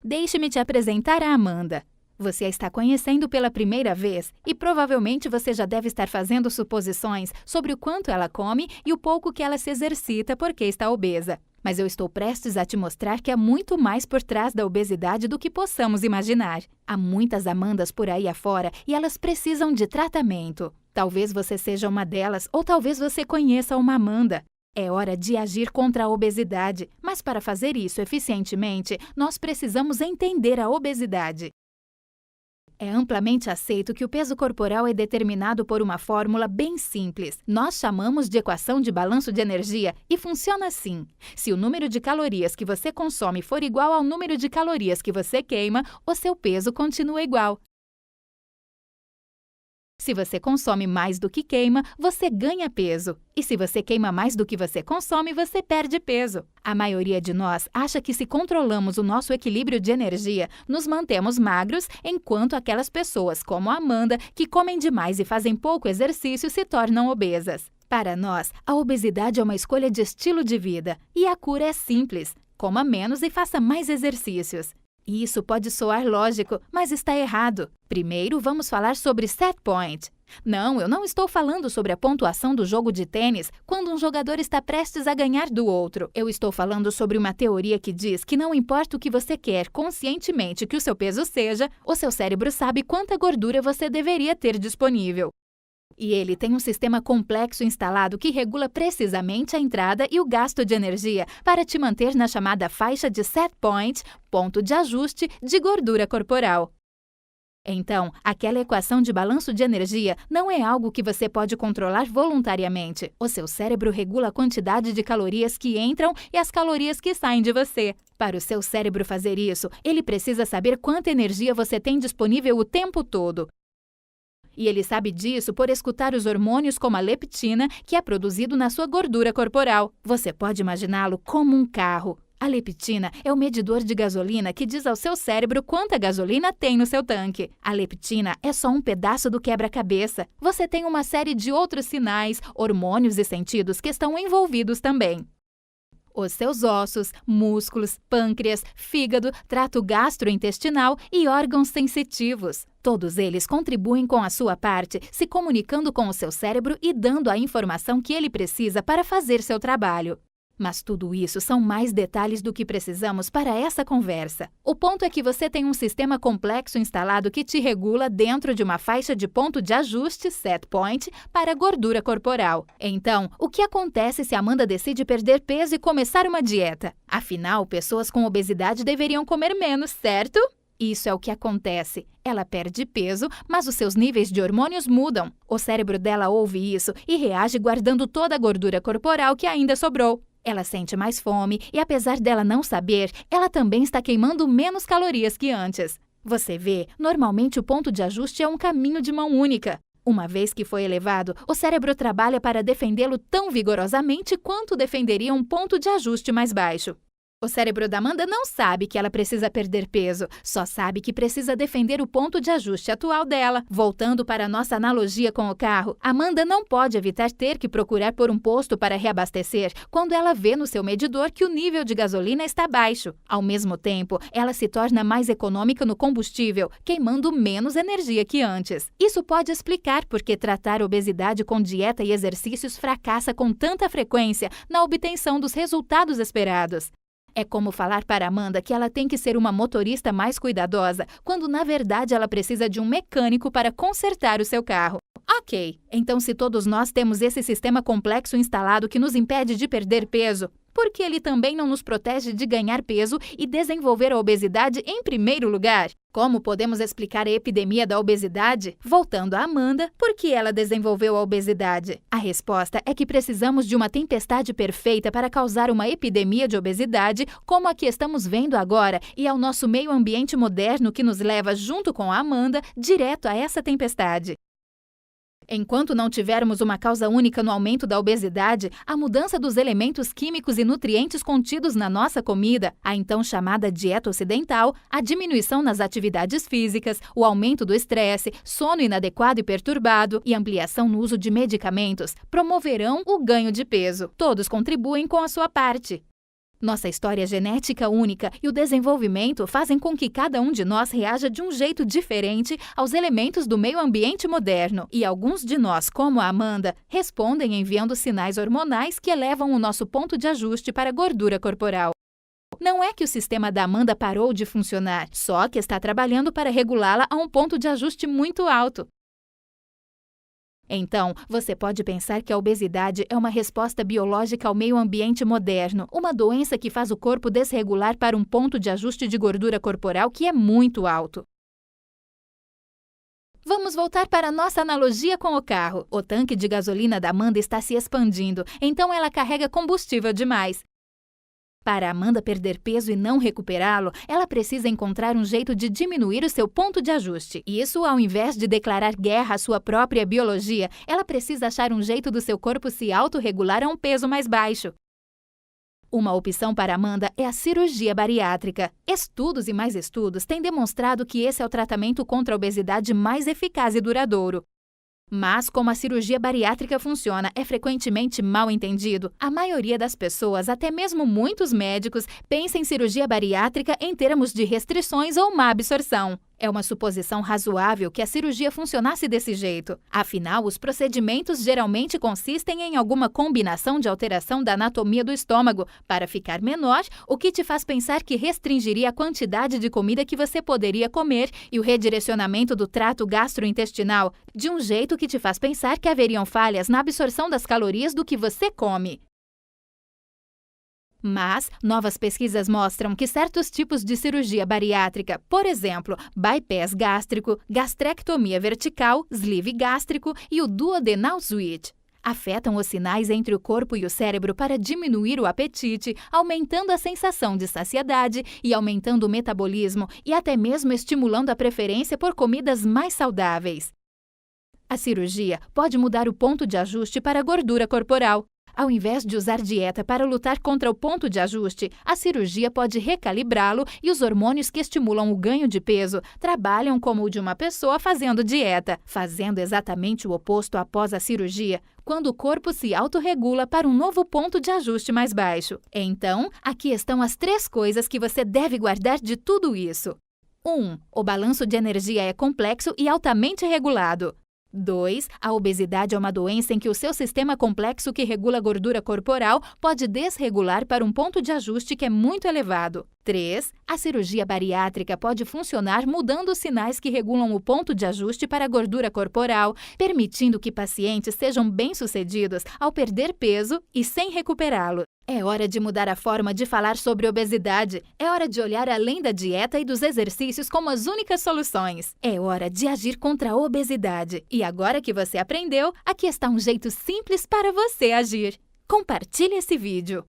Deixe-me te apresentar a Amanda. Você a está conhecendo pela primeira vez e provavelmente você já deve estar fazendo suposições sobre o quanto ela come e o pouco que ela se exercita porque está obesa. Mas eu estou prestes a te mostrar que há muito mais por trás da obesidade do que possamos imaginar. Há muitas Amandas por aí afora e elas precisam de tratamento. Talvez você seja uma delas ou talvez você conheça uma Amanda. É hora de agir contra a obesidade, mas para fazer isso eficientemente, nós precisamos entender a obesidade. É amplamente aceito que o peso corporal é determinado por uma fórmula bem simples. Nós chamamos de equação de balanço de energia e funciona assim. Se o número de calorias que você consome for igual ao número de calorias que você queima, o seu peso continua igual. Se você consome mais do que queima, você ganha peso. E se você queima mais do que você consome, você perde peso. A maioria de nós acha que se controlamos o nosso equilíbrio de energia, nos mantemos magros, enquanto aquelas pessoas, como a Amanda, que comem demais e fazem pouco exercício, se tornam obesas. Para nós, a obesidade é uma escolha de estilo de vida. E a cura é simples. Coma menos e faça mais exercícios. Isso pode soar lógico, mas está errado. Primeiro, vamos falar sobre set point. Não, eu não estou falando sobre a pontuação do jogo de tênis quando um jogador está prestes a ganhar do outro. Eu estou falando sobre uma teoria que diz que não importa o que você quer conscientemente que o seu peso seja, o seu cérebro sabe quanta gordura você deveria ter disponível. E ele tem um sistema complexo instalado que regula precisamente a entrada e o gasto de energia para te manter na chamada faixa de set point, ponto de ajuste de gordura corporal. Então, aquela equação de balanço de energia não é algo que você pode controlar voluntariamente. O seu cérebro regula a quantidade de calorias que entram e as calorias que saem de você. Para o seu cérebro fazer isso, ele precisa saber quanta energia você tem disponível o tempo todo. E ele sabe disso por escutar os hormônios como a leptina, que é produzido na sua gordura corporal. Você pode imaginá-lo como um carro. A leptina é o medidor de gasolina que diz ao seu cérebro quanta gasolina tem no seu tanque. A leptina é só um pedaço do quebra-cabeça. Você tem uma série de outros sinais, hormônios e sentidos que estão envolvidos também. Os seus ossos, músculos, pâncreas, fígado, trato gastrointestinal e órgãos sensitivos. Todos eles contribuem com a sua parte, se comunicando com o seu cérebro e dando a informação que ele precisa para fazer seu trabalho. Mas tudo isso são mais detalhes do que precisamos para essa conversa. O ponto é que você tem um sistema complexo instalado que te regula dentro de uma faixa de ponto de ajuste, set point, para a gordura corporal. Então, o que acontece se a Amanda decide perder peso e começar uma dieta? Afinal, pessoas com obesidade deveriam comer menos, certo? Isso é o que acontece. Ela perde peso, mas os seus níveis de hormônios mudam. O cérebro dela ouve isso e reage guardando toda a gordura corporal que ainda sobrou. Ela sente mais fome e, apesar dela não saber, ela também está queimando menos calorias que antes. Você vê, normalmente o ponto de ajuste é um caminho de mão única. Uma vez que foi elevado, o cérebro trabalha para defendê-lo tão vigorosamente quanto defenderia um ponto de ajuste mais baixo. O cérebro da Amanda não sabe que ela precisa perder peso, só sabe que precisa defender o ponto de ajuste atual dela. Voltando para a nossa analogia com o carro, Amanda não pode evitar ter que procurar por um posto para reabastecer quando ela vê no seu medidor que o nível de gasolina está baixo. Ao mesmo tempo, ela se torna mais econômica no combustível, queimando menos energia que antes. Isso pode explicar por que tratar obesidade com dieta e exercícios fracassa com tanta frequência na obtenção dos resultados esperados. É como falar para Amanda que ela tem que ser uma motorista mais cuidadosa, quando na verdade ela precisa de um mecânico para consertar o seu carro. Ok, então se todos nós temos esse sistema complexo instalado que nos impede de perder peso, por que ele também não nos protege de ganhar peso e desenvolver a obesidade em primeiro lugar? Como podemos explicar a epidemia da obesidade? Voltando a Amanda, por que ela desenvolveu a obesidade? A resposta é que precisamos de uma tempestade perfeita para causar uma epidemia de obesidade como a que estamos vendo agora, e é o nosso meio ambiente moderno que nos leva, junto com a Amanda, direto a essa tempestade. Enquanto não tivermos uma causa única no aumento da obesidade, a mudança dos elementos químicos e nutrientes contidos na nossa comida, a então chamada dieta ocidental, a diminuição nas atividades físicas, o aumento do estresse, sono inadequado e perturbado e ampliação no uso de medicamentos, promoverão o ganho de peso. Todos contribuem com a sua parte. Nossa história genética única e o desenvolvimento fazem com que cada um de nós reaja de um jeito diferente aos elementos do meio ambiente moderno. E alguns de nós, como a Amanda, respondem enviando sinais hormonais que elevam o nosso ponto de ajuste para a gordura corporal. Não é que o sistema da Amanda parou de funcionar, só que está trabalhando para regulá-la a um ponto de ajuste muito alto. Então, você pode pensar que a obesidade é uma resposta biológica ao meio ambiente moderno, uma doença que faz o corpo desregular para um ponto de ajuste de gordura corporal que é muito alto. Vamos voltar para a nossa analogia com o carro. O tanque de gasolina da Amanda está se expandindo, então ela carrega combustível demais. Para a Amanda perder peso e não recuperá-lo, ela precisa encontrar um jeito de diminuir o seu ponto de ajuste. Isso, ao invés de declarar guerra à sua própria biologia, ela precisa achar um jeito do seu corpo se autorregular a um peso mais baixo. Uma opção para Amanda é a cirurgia bariátrica. Estudos e mais estudos têm demonstrado que esse é o tratamento contra a obesidade mais eficaz e duradouro. Mas como a cirurgia bariátrica funciona é frequentemente mal entendido. A maioria das pessoas, até mesmo muitos médicos, pensa em cirurgia bariátrica em termos de restrições ou má absorção. É uma suposição razoável que a cirurgia funcionasse desse jeito. Afinal, os procedimentos geralmente consistem em alguma combinação de alteração da anatomia do estômago para ficar menor, o que te faz pensar que restringiria a quantidade de comida que você poderia comer e o redirecionamento do trato gastrointestinal, de um jeito que te faz pensar que haveriam falhas na absorção das calorias do que você come. Mas novas pesquisas mostram que certos tipos de cirurgia bariátrica, por exemplo, bypass gástrico, gastrectomia vertical, sleeve gástrico e o duodenal switch, afetam os sinais entre o corpo e o cérebro para diminuir o apetite, aumentando a sensação de saciedade e aumentando o metabolismo e até mesmo estimulando a preferência por comidas mais saudáveis. A cirurgia pode mudar o ponto de ajuste para a gordura corporal. Ao invés de usar dieta para lutar contra o ponto de ajuste, a cirurgia pode recalibrá-lo e os hormônios que estimulam o ganho de peso trabalham como o de uma pessoa fazendo dieta, fazendo exatamente o oposto após a cirurgia, quando o corpo se autorregula para um novo ponto de ajuste mais baixo. Então, aqui estão as 3 coisas que você deve guardar de tudo isso. 1. O balanço de energia é complexo e altamente regulado. 2. A obesidade é uma doença em que o seu sistema complexo que regula a gordura corporal pode desregular para um ponto de ajuste que é muito elevado. 3. A cirurgia bariátrica pode funcionar mudando os sinais que regulam o ponto de ajuste para a gordura corporal, permitindo que pacientes sejam bem-sucedidos ao perder peso e sem recuperá-lo. É hora de mudar a forma de falar sobre obesidade. É hora de olhar além da dieta e dos exercícios como as únicas soluções. É hora de agir contra a obesidade. E agora que você aprendeu, aqui está um jeito simples para você agir. Compartilhe esse vídeo.